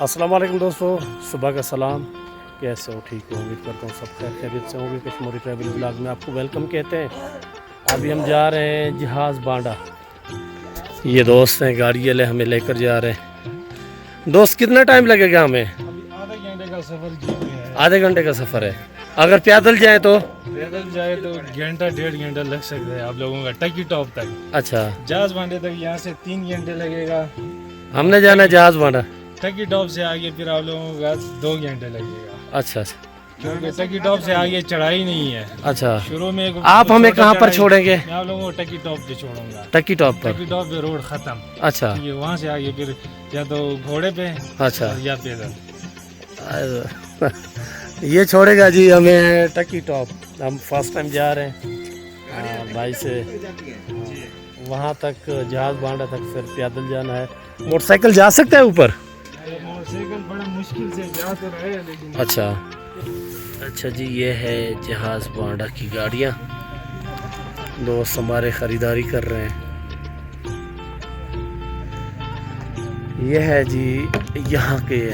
अस्सलाम वालेकुम दोस्तों, सुबह का सलाम। कैसे हो? ठीक हो? उम्मीद करता हूँ सब खैर खैरियत से होंगे। कश्मीरी ट्रैवल ब्लॉग में आपको वेलकम कहते हैं। अभी हम जा रहे हैं जहाज़ बांडा। ये दोस्त हैं गाड़ी वाले, हमें लेकर जा रहे हैं। दोस्त कितना टाइम लगेगा हमें? आधे घंटे का सफर जीप में है। आधे घंटे का सफ़र है। अगर पैदल जाए तो? पैदल जाए तो घंटा 1.5 घंटा लग सकता है आप लोगों का टकी टॉप तक। अच्छा, जहाज बांडे तक यहाँ से 3 घंटे लगेगा। हमने जाना है जहाज़ बांडा। टकी टॉप से आगे फिर आप लोगों का 2 घंटे लगेगा, अच्छा अच्छा क्योंकि टकी टॉप से आगे चढ़ाई नहीं है। अच्छा, शुरू में आप हमें कहाँ पर छोड़ेंगे? मैं आप लोगों को टकी टॉप पे छोड़ूंगा। टकी टॉप पर? टकी टॉप पे रोड खत्म। अच्छा ये वहाँ से आगे फिर या तो घोड़े पे अच्छा, या पैदल। ये छोड़ेगा जी हमें टकी टॉप। हम फर्स्ट टाइम जा रहे हैं भाई से वहाँ तक, जहाज़ बांडा तक फिर पैदल जाना है। मोटरसाइकिल जा सकता है ऊपर? मोटरसाइकिल बड़ा मुश्किल से जा तो रहे हैं लेकिन। अच्छा अच्छा जी, ये है जहाज़ बांडा की गाड़ियाँ। दोस्त हमारे ख़रीदारी कर रहे हैं। ये है जी यहाँ के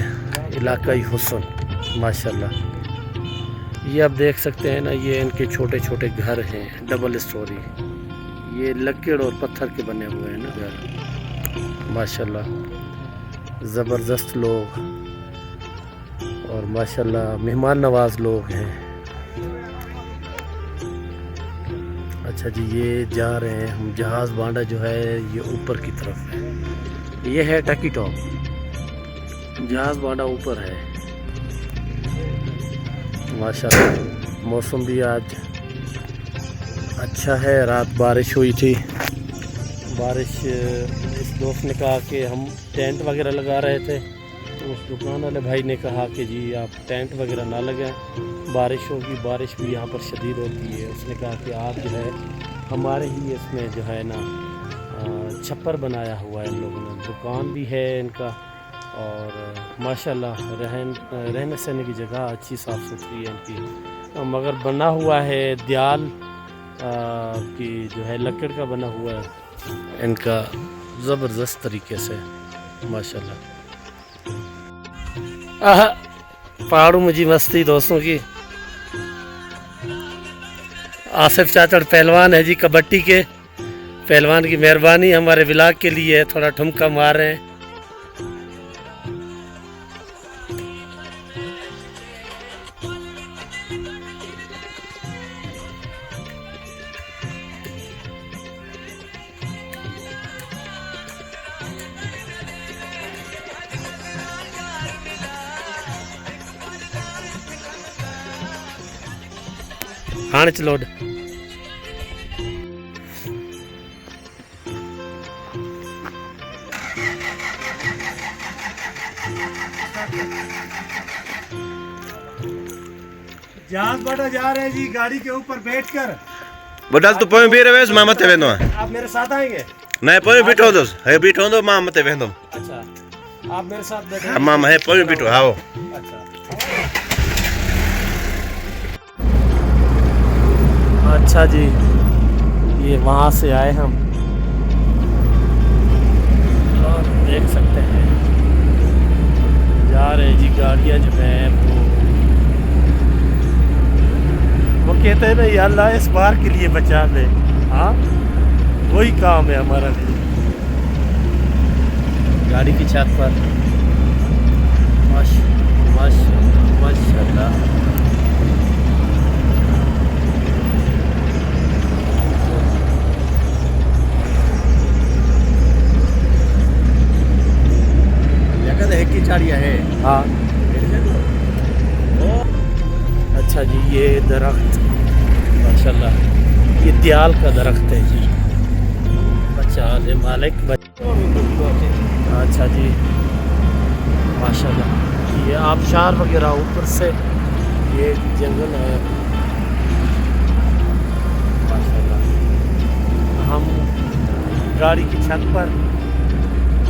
इलाकाई हुस्न, माशाल्लाह। ये आप देख सकते हैं ना, ये इनके छोटे छोटे घर हैं, डबल स्टोरी। ये लकड़ और पत्थर के बने हुए हैं ना घर, माशाल्लाह। ज़बरदस्त लोग और माशाल्लाह मेहमान नवाज लोग हैं। अच्छा जी, ये जा रहे हैं हम। जहाज़ बांडा जो है ये ऊपर की तरफ है। ये है टकी टॉप, जहाज़ बांडा ऊपर है। माशाल्लाह मौसम भी आज अच्छा है। रात बारिश हुई थी। बारिश, इस दोस्त ने कहा कि हम टेंट वगैरह लगा रहे थे, तो उस दुकान वाले भाई ने कहा कि जी आप टेंट वगैरह ना लगाएं, बारिश होगी। बारिश भी यहाँ पर शदीद होती है। उसने कहा कि आप जो है हमारे ही इसमें जो है ना छप्पर बनाया हुआ है इन लोगों ने। दुकान भी है इनका और माशाल्लाह रहने सहने की जगह अच्छी साफ़ सुथरी है इनकी। मगर बना हुआ है दियाल की जो है लकड़ का बना हुआ है इनका, ज़बरदस्त तरीके से माशाल्लाह। पहाड़ों में जी मस्ती दोस्तों की। आसिफ चाचड़ पहलवान है जी, कबड्डी के पहलवान की मेहरबानी हमारे व्लॉग के लिए थोड़ा ठुमका मार रहे हैं। हाँ चलोड जहाज बांडा जा रहे हैं जी, गाड़ी के ऊपर बैठकर। बडल तो पोइ बीर वेस मां मते वेंदो आप मेरे साथ आएंगे? नहीं पोइ बीठो दोस हे बीठो दो मां मते वेंदो। अच्छा, आप मेरे साथ बैठे? मां है पोइ बीठो आओ। अच्छा अच्छा जी, ये वहाँ से आए हम और देख सकते हैं जा रहे जी गाड़ियाँ जो हैं वो कहते हैं ना या अल्लाह इस बार के लिए बचा ले। हाँ, वही काम है हमारा भी। गाड़ी की छत पर माशाल्लाह है। हाँ अच्छा जी, ये दरख्त माशाल्लाह ये दियाल का दरख्त है जी। बचा ले मालिक। अच्छा जी माशाल्लाह, ये आबशार वगैरह ऊपर से ये जंगल है माशाल्लाह। हम गाड़ी की छत पर।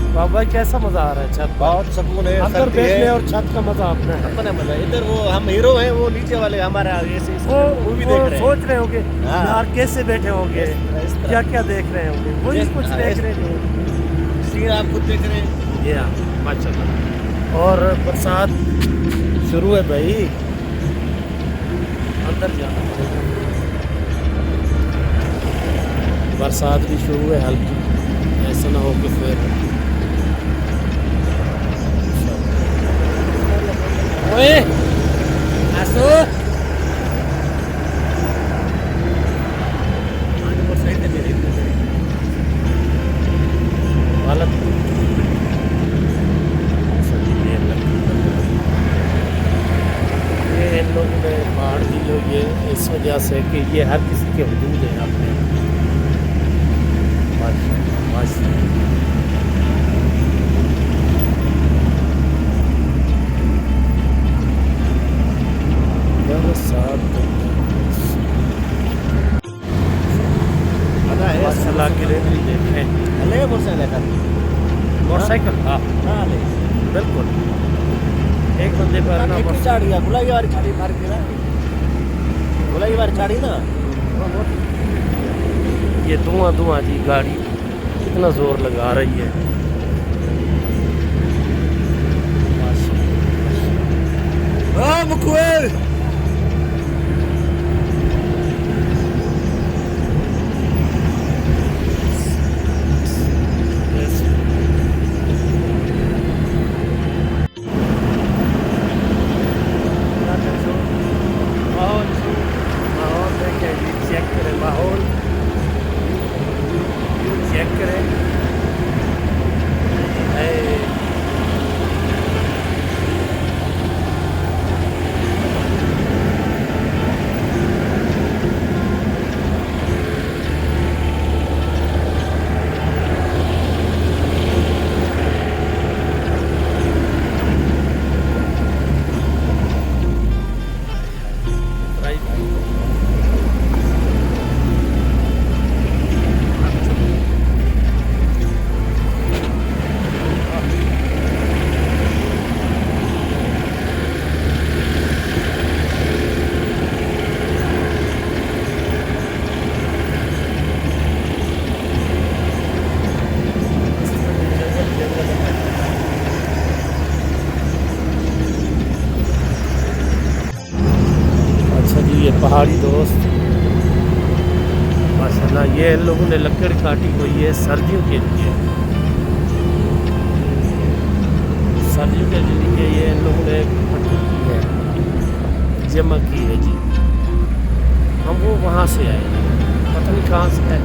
बाबा कैसा मजा आ रहा है? छत बहुत सुकून है, अंदर बैठने और छत का मजा अपना है। अपना मजा। इधर वो हम हीरो हैं, वो नीचे वाले हमारा ऐसे मूवी देख रहे हैं। सोच रहे होंगे हाँ। यार कैसे बैठे होंगे, क्या क्या देख रहे होंगे, वही कुछ देख रहे हैं। सीन आप खुद देख रहे हैं। ये माशाल्लाह और बरसात शुरू है भाई, अंदर जाना पड़ेगा। बरसात भी शुरू है हल्की, ऐसा ना हो कि फिर ओए आसो हालत ये इन लोगों ने पहाड़ दी जो ये इस वजह से कि ये हर किसी के हदूद है अपने। माशाल्लाह ग्रीनरी देखें। ले मोटरसाइकिल मोटरसाइकिल हाँ हाँ ले बिल्कुल, एक बंदे पर ना एक चाड़ी है गुलाई वाली चाड़ी मार के ना, गुलाई वाली चाड़ी ना ये धुआं धुआं जी गाड़ी कितना जोर लगा रही है। माहौल देखें जी, चेक करें माहौल, चेक करें। ये पहाड़ी दोस्त माशाल्लाह, ये इन लोगों ने लकड़ काटी हुई है सर्दियों के लिए। सर्दियों के लिए ये इन लोगों ने इकट्ठी की है, जमा की है जी। हम वो वहाँ से आए, पता नहीं कहाँ से आए,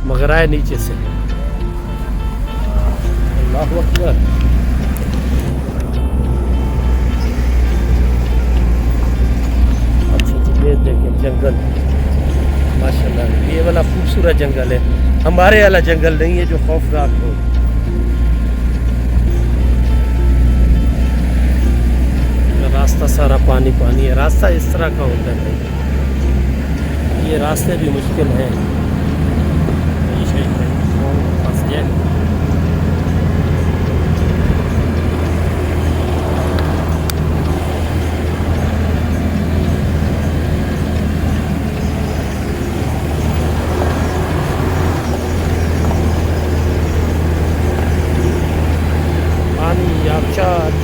मगर आए नीचे से। अल्लाहु अकबर। ये देखें जंगल माशाल्लाह, ये वाला खूबसूरत जंगल है, हमारे वाला जंगल नहीं है जो खौफनाक हो। रास्ता सारा पानी पानी है, रास्ता इस तरह का होता है, ये रास्ते भी मुश्किल हैं।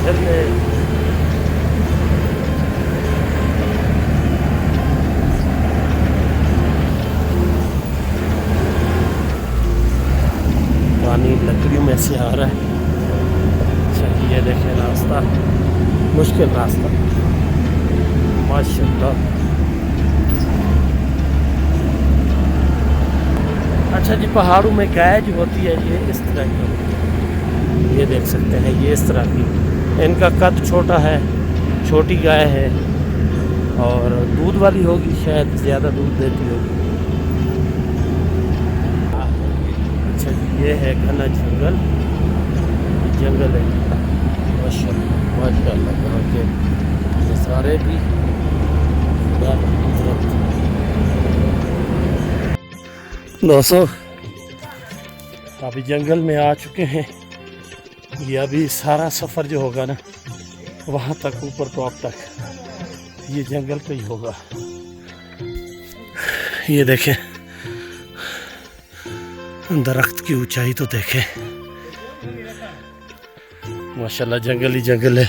झरने पानी लकड़ियों में से आ रहा है। चलिए देखें रास्ता, मुश्किल रास्ता माशाल्लाह। अच्छा जी, पहाड़ों में गाय जो होती है ये इस तरह की होती है, ये देख सकते हैं, ये इस तरह की। इनका कद छोटा है, छोटी गाय है और दूध वाली होगी, शायद ज़्यादा दूध देती होगी। अच्छा जी, ये है घना जंगल, जंगल है माशाल्लाह माशाल्लाह। यहाँ के नज़ारे भी दोस्तों अभी जंगल में आ चुके हैं। ये अभी सारा सफ़र जो होगा ना वहाँ तक, ऊपर टॉप तक, ये जंगल पे ही होगा। ये देखें दरख्त की ऊंचाई तो देखें माशाल्लाह जंगल ही जंगल है।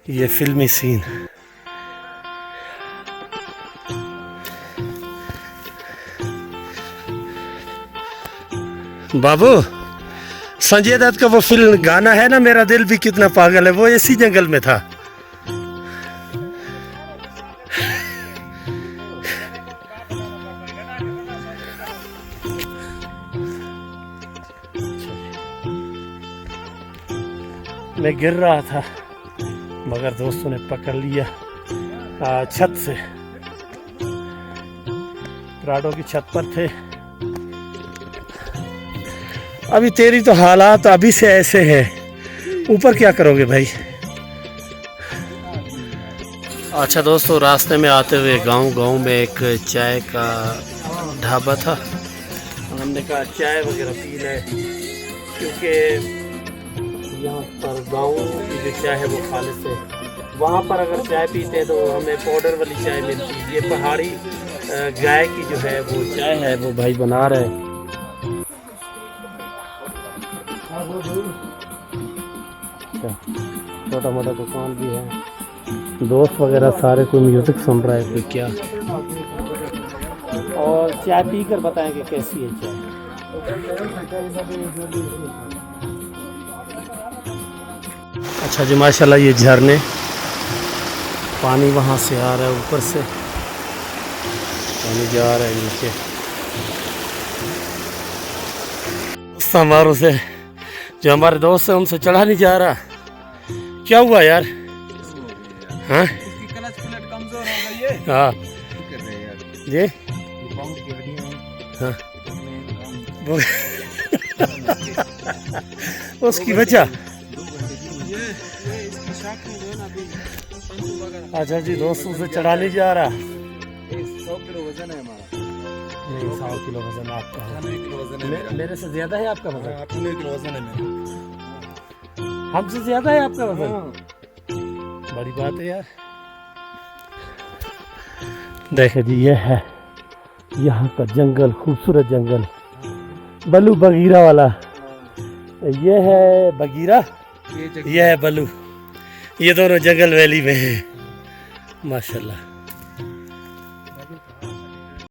ये फिल्मी सीन। बाबू, संजय दत्त का वो फिल्म गाना है ना, मेरा दिल भी कितना पागल है, वो इसी जंगल में था। मैं गिर रहा था मगर दोस्तों ने पकड़ लिया छत से। प्राडो की छत पर थे। अभी तेरी तो हालात अभी से ऐसे हैं, ऊपर क्या करोगे भाई। अच्छा दोस्तों, रास्ते में आते हुए गांव में एक चाय का ढाबा था। हमने कहा चाय वगैरह पी लें, क्योंकि यहाँ पर गाँव की जो चाय है वो खालिस है। वहाँ पर अगर चाय पीते हैं तो हमें पाउडर वाली चाय मिलती है। ये पहाड़ी गाय की जो है वो चाय है, वो भाई बना रहे हैं। छोटा मोटा दुकान भी है। दोस्त वगैरह सारे कोई म्यूजिक सुन रहा है, कोई क्या। और चाय पी कर बताएंगे कैसी है चाय। अच्छा जी, माशाल्लाह ये झरने, पानी वहाँ से आ रहा है, ऊपर से पानी जा रहा है नीचे। समारोह से जो हमारे दोस्त है उनसे चढ़ा नहीं जा रहा। क्या हुआ यार? हाँ हाँ जी हाँ उसकी वजह। अच्छा जी, दोस्तों से चढ़ा नहीं जा रहा। 100 किलो वजन है हमारा। नहीं, 100 किलो वजन आपका है। 100 किलो वजन है। मेरे से ज्यादा है आपका वजन? 100 किलो वजन है मेरा। हमसे ज्यादा है आपका वजन? बड़ी बात है यार। देखे जी, ये है यहाँ का जंगल, खूबसूरत जंगल, बलू बगीरा वाला। ये है बगीरा, ये है बलू। ये दोनों जंगल वैली में है माशाल्लाह।